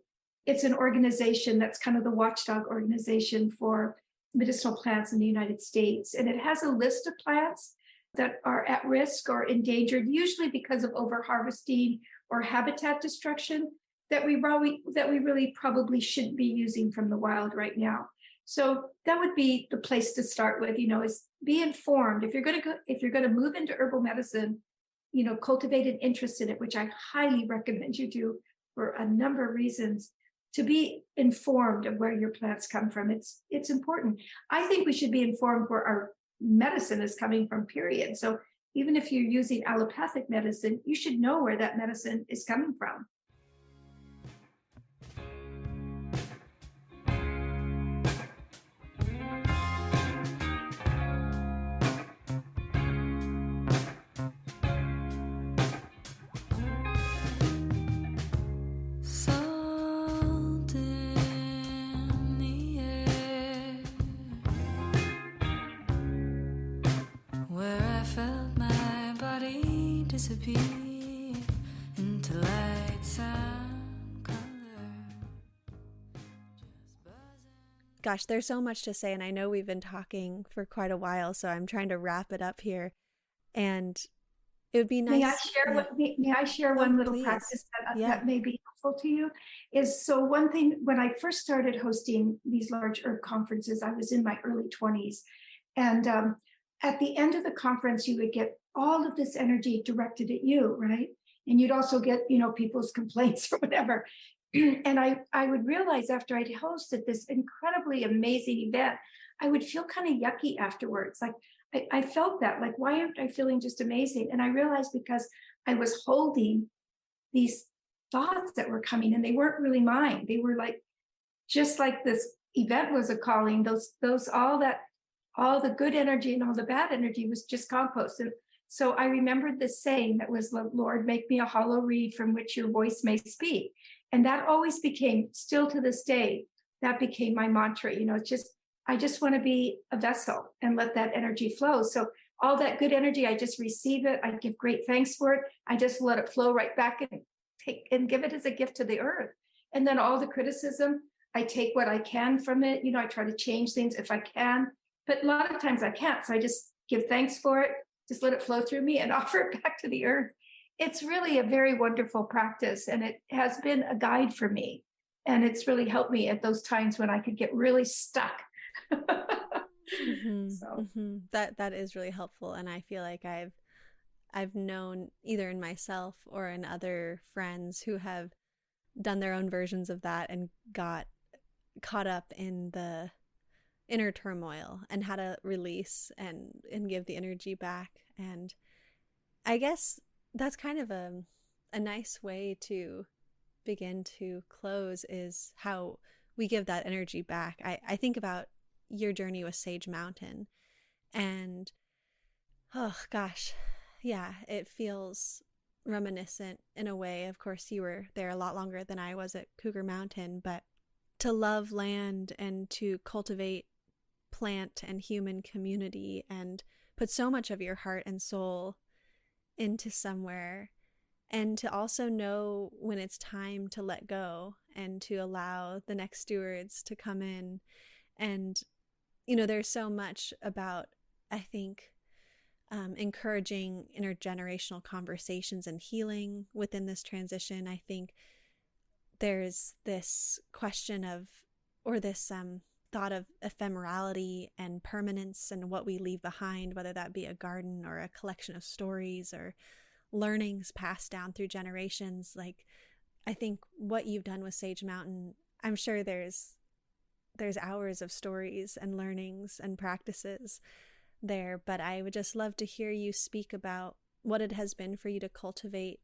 It's an organization that's kind of the watchdog organization for medicinal plants in the United States. And it has a list of plants that are at risk or endangered, usually because of overharvesting or habitat destruction, that we really probably shouldn't be using from the wild right now. So that would be the place to start with, is be informed. If you're going to move into herbal medicine, cultivate an interest in it, which I highly recommend you do for a number of reasons, to be informed of where your plants come from. It's important. I think we should be informed where our medicine is coming from, period. So even if you're using allopathic medicine, you should know where that medicine is coming from. Disappear into light, sound, color. Gosh, there's so much to say, and I know we've been talking for quite a while, so I'm trying to wrap it up here. And it would be nice. May I share one little please. Practice that may be helpful to you? So one thing, when I first started hosting these large herb conferences, I was in my early 20s, and at the end of the conference, you would get all of this energy directed at you, right? And you'd also get, people's complaints or whatever. And I would realize after I'd hosted this incredibly amazing event, I would feel kind of yucky afterwards. Like I felt that, like, why aren't I feeling just amazing? And I realized because I was holding these thoughts that were coming, and they weren't really mine. They were like, just like this event was a calling, all the good energy and all the bad energy was just compost. And so I remembered this saying that was, Lord, make me a hollow reed from which your voice may speak. And that always became, still to this day, that became my mantra. I just want to be a vessel and let that energy flow. So all that good energy, I just receive it. I give great thanks for it. I just let it flow right back and give it as a gift to the earth. And then all the criticism, I take what I can from it. I try to change things if I can, but a lot of times I can't. So I just give thanks for it. Just let it flow through me and offer it back to the earth. It's really a very wonderful practice, and it has been a guide for me. And it's really helped me at those times when I could get really stuck. That is really helpful, and I feel like I've known either in myself or in other friends who have done their own versions of that and got caught up in the inner turmoil and how to release and give the energy back. And I guess that's kind of a nice way to begin to close, is how we give that energy back. I think about your journey with Sage Mountain, and oh gosh, yeah, it feels reminiscent in a way. Of course, you were there a lot longer than I was at Cougar Mountain, but to love land and to cultivate plant and human community and put so much of your heart and soul into somewhere, and to also know when it's time to let go and to allow the next stewards to come in. And there's so much about, I think, encouraging intergenerational conversations and healing within this transition. I think there's this question of, or this thought of ephemerality and permanence and what we leave behind, whether that be a garden or a collection of stories or learnings passed down through generations. Like, I think what you've done with Sage Mountain, I'm sure there's there's hours of stories and learnings and practices there, but I would just love to hear you speak about what it has been for you to cultivate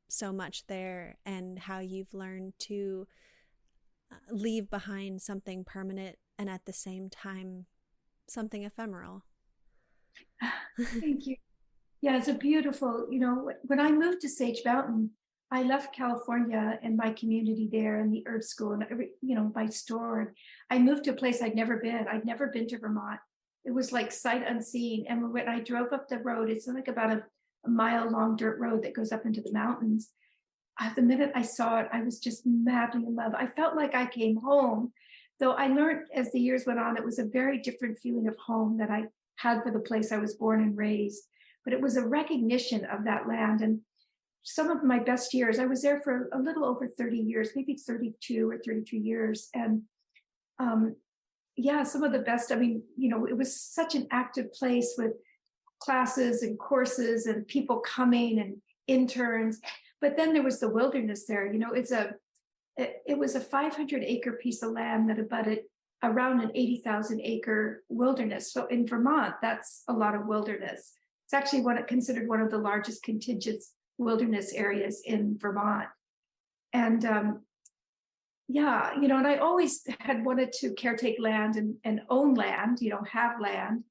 so much there and how you've learned to leave behind something permanent and at the same time something ephemeral. Thank you. Yeah, it's a beautiful, when I moved to Sage Mountain, I left California and my community there and the herb school and, my store. I moved to a place I'd never been. I'd never been to Vermont. It was like sight unseen. And when I drove up the road, it's like about a mile long dirt road that goes up into the mountains. The minute I saw it, I was just madly in love. I felt like I came home, though I learned as the years went on, it was a very different feeling of home that I had for the place I was born and raised. But it was a recognition of that land. And some of my best years, I was there for a little over 30 years, maybe 32 or 33 years. And some of the best, it was such an active place with classes and courses and people coming and interns. But then there was the wilderness there. It was a 500-acre piece of land that abutted around an 80,000 acre wilderness. So in Vermont, that's a lot of wilderness. It's actually considered one of the largest contiguous wilderness areas in Vermont. And and I always had wanted to caretake land and own land, have land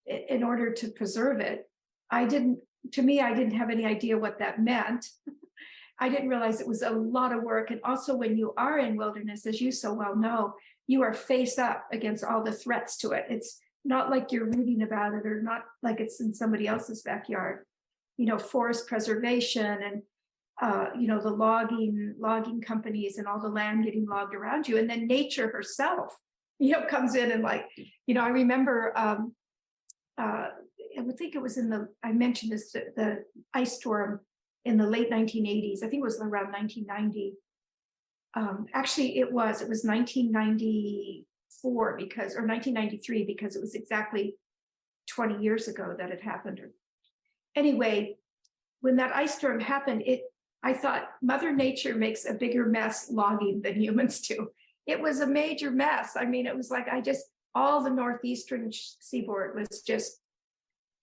in order to preserve it. I didn't have any idea what that meant. I didn't realize it was a lot of work. And also when you are in wilderness, as you so well know, you are face up against all the threats to it. It's not like you're reading about it or not like it's in somebody else's backyard. Forest preservation and, the logging companies and all the land getting logged around you. And then nature herself, comes in and I remember, I would think it was I mentioned this, the ice storm in the late 1980s. I think it was around 1990. Actually, it was 1994 or 1993, because it was exactly 20 years ago that it happened. Anyway, when that ice storm happened, I thought Mother Nature makes a bigger mess logging than humans do. It was a major mess. It was like all the northeastern seaboard was just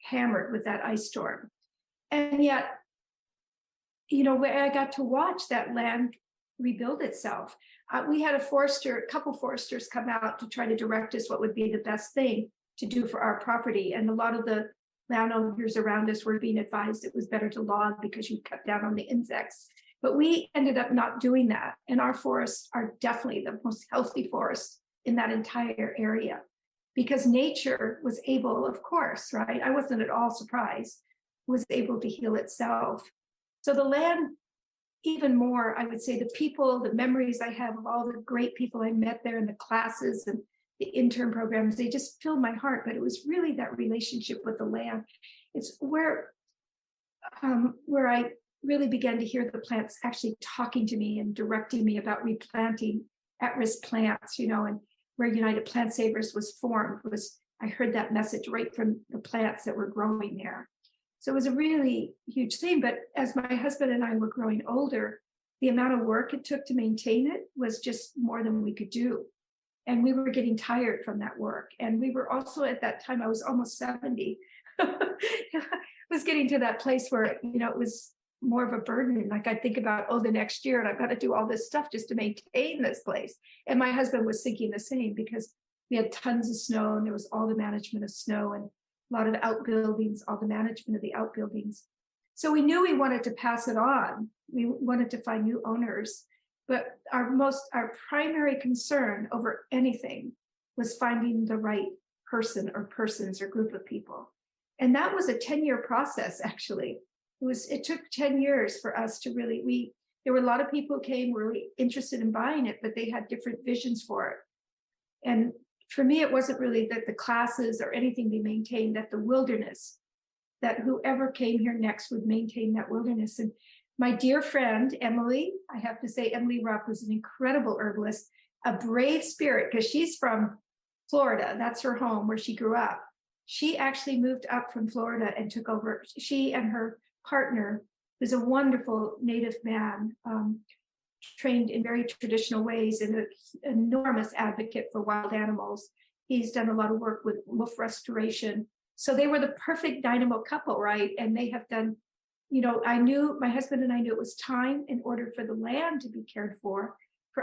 hammered with that ice storm. And yet, where I got to watch that land rebuild itself. We had a couple foresters come out to try to direct us what would be the best thing to do for our property. And a lot of the landowners around us were being advised it was better to log because you cut down on the insects. But we ended up not doing that. And our forests are definitely the most healthy forests in that entire area, because nature was able, of course, right? I wasn't at all surprised, was able to heal itself. So the land, even more, I would say the people, the memories I have of all the great people I met there in the classes and the intern programs, they just filled my heart. But it was really that relationship with the land. It's where I really began to hear the plants actually talking to me and directing me about replanting at-risk plants, and where United Plant Savers was formed I heard that message right from the plants that were growing there. So it was a really huge thing. But as my husband and I were growing older, the amount of work it took to maintain it was just more than we could do. And we were getting tired from that work. And we were also, at that time, I was almost 70. I was getting to that place where, it was more of a burden. Like I think about, the next year, and I've got to do all this stuff just to maintain this place. And my husband was thinking the same, because we had tons of snow and there was all the management of snow and a lot of outbuildings, all the management of the outbuildings. So we knew we wanted to pass it on. We wanted to find new owners. But our primary concern over anything was finding the right person or persons or group of people. And that was a 10-year process, actually. It took 10 years for us to really, there were a lot of people who came really interested in buying it, but they had different visions for it. And for me, it wasn't really that the classes or anything be maintained, that the wilderness, that whoever came here next would maintain that wilderness. And my dear friend, Emily, I have to say, Emily Rupp was an incredible herbalist, a brave spirit, because she's from Florida. That's her home where she grew up. She actually moved up from Florida and took over. She and her partner, who's a wonderful native man, trained in very traditional ways and an enormous advocate for wild animals. He's done a lot of work with wolf restoration. So they were the perfect dynamo couple, right? And they have done, my husband and I knew it was time in order for the land to be cared for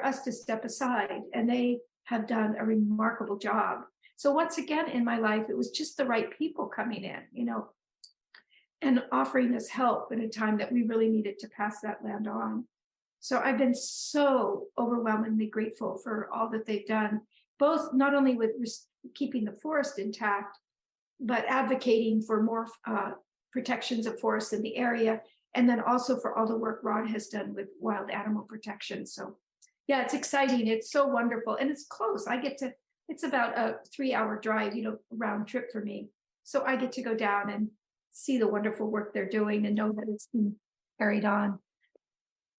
us to step aside. And they have done a remarkable job. So once again, in my life, it was just the right people coming in, and offering us help in a time that we really needed to pass that land on. So I've been so overwhelmingly grateful for all that they've done, both not only with keeping the forest intact, but advocating for more protections of forests in the area, and then also for all the work Rod has done with wild animal protection. So yeah, it's exciting. It's so wonderful. And it's close. It's about a 3-hour drive, round trip for me. So I get to go down and see the wonderful work they're doing and know that it's been carried on.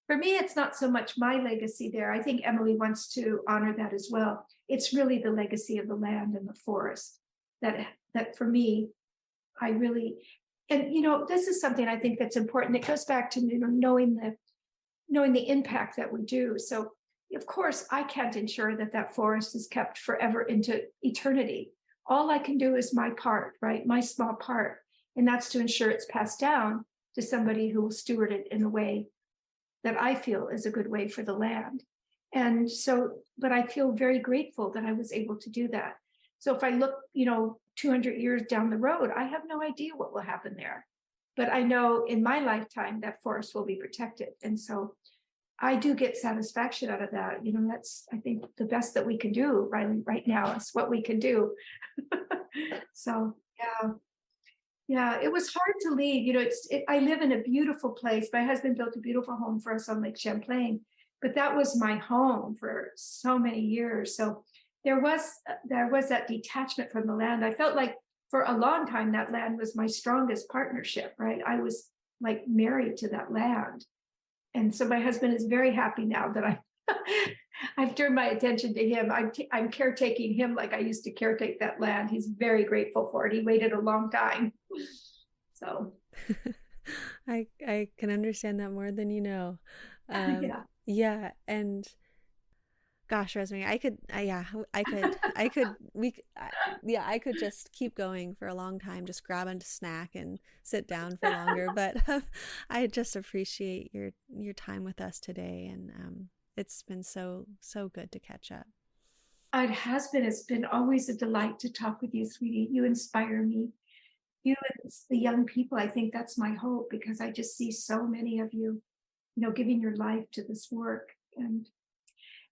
For me, it's not so much my legacy there. I think Emily wants to honor that as well. It's really the legacy of the land and the forest that for me, I really, and this is something I think that's important. It goes back to knowing the impact that we do. So of course, I can't ensure that forest is kept forever into eternity. All I can do is my part, right? My small part. And that's to ensure it's passed down to somebody who will steward it in a way that I feel is a good way for the land. And so, but I feel very grateful that I was able to do that. So if I look, 200 years down the road, I have no idea what will happen there. But I know in my lifetime that forest will be protected. And so I do get satisfaction out of that. That's, I think, the best that we can do right now. Is what we can do. So, yeah, it was hard to leave. I live in a beautiful place. My husband built a beautiful home for us on Lake Champlain, but that was my home for so many years. So there was that detachment from the land. I felt like for a long time that land was my strongest partnership, right? I was like married to that land. And so my husband is very happy now that I've turned my attention to him. I'm caretaking him like I used to caretake that land. He's very grateful for it. He waited a long time. So I can understand that more than you know. Yeah. Yeah. And gosh, Rosemary, I could just keep going for a long time, just grab a snack and sit down for longer. But I just appreciate your time with us today. And it's been so good to catch up. It has been. It's been always a delight to talk with you, sweetie. You inspire me. You and the young people, I think that's my hope, because I just see so many of you, giving your life to this work. And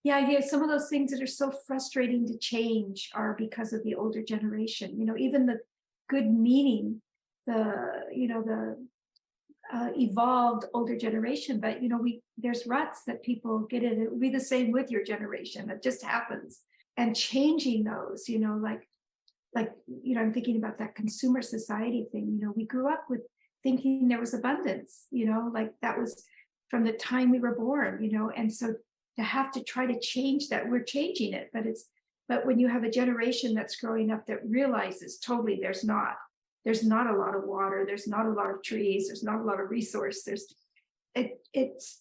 yeah, some of those things that are so frustrating to change are because of the older generation. Even the good meaning, the evolved older generation, but there's ruts that people get in. It will be the same with your generation. It just happens. And changing those, I'm thinking about that consumer society thing. We grew up with thinking there was abundance, like that was from the time we were born, and so to have to try to change that, we're changing it, but when you have a generation that's growing up that realizes totally there's not a lot of water, there's not a lot of trees, there's not a lot of resource, it's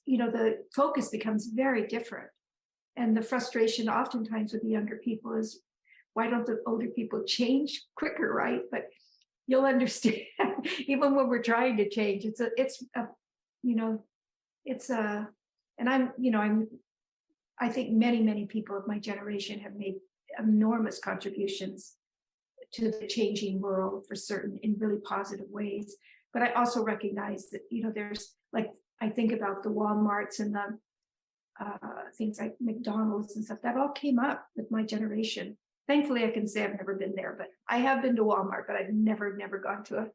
the focus becomes very different. And the frustration oftentimes with the younger people is, why don't the older people change quicker, right? But you'll understand, even when we're trying to change, I think many people of my generation have made enormous contributions to the changing world for certain, in really positive ways. But I also recognize that, there's I think about the Walmarts and the things like McDonald's and stuff that all came up with my generation. Thankfully, I can say I've never been there, but I have been to Walmart, but I've never gone to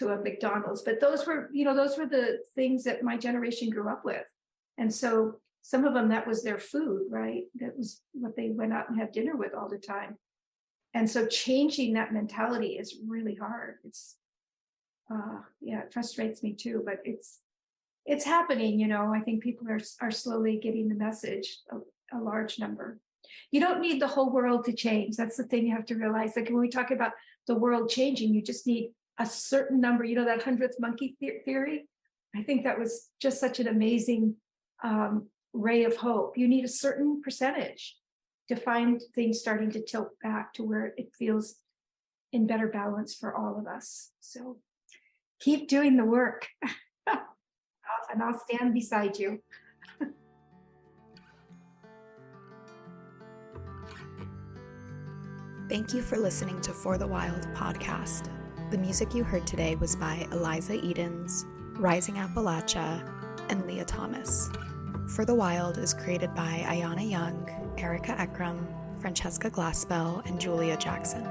a McDonald's. But those were the things that my generation grew up with. And so some of them, that was their food, right? That was what they went out and had dinner with all the time. And so changing that mentality is really hard. It's, it frustrates me too, but it's happening, I think people are slowly getting the message, a large number. You don't need the whole world to change. That's the thing you have to realize. Like when we talk about the world changing, you just need a certain number, that 100th monkey theory. I think that was just such an amazing ray of hope. You need a certain percentage to find things starting to tilt back to where it feels in better balance for all of us. So keep doing the work. And I'll stand beside you. Thank you for listening to For the Wild podcast. The music you heard today was by Eliza Edens, Rising Appalachia, and Leah Thomas. For the Wild is created by Ayana Young, Erica Ekram, Francesca Glassbell, and Julia Jackson.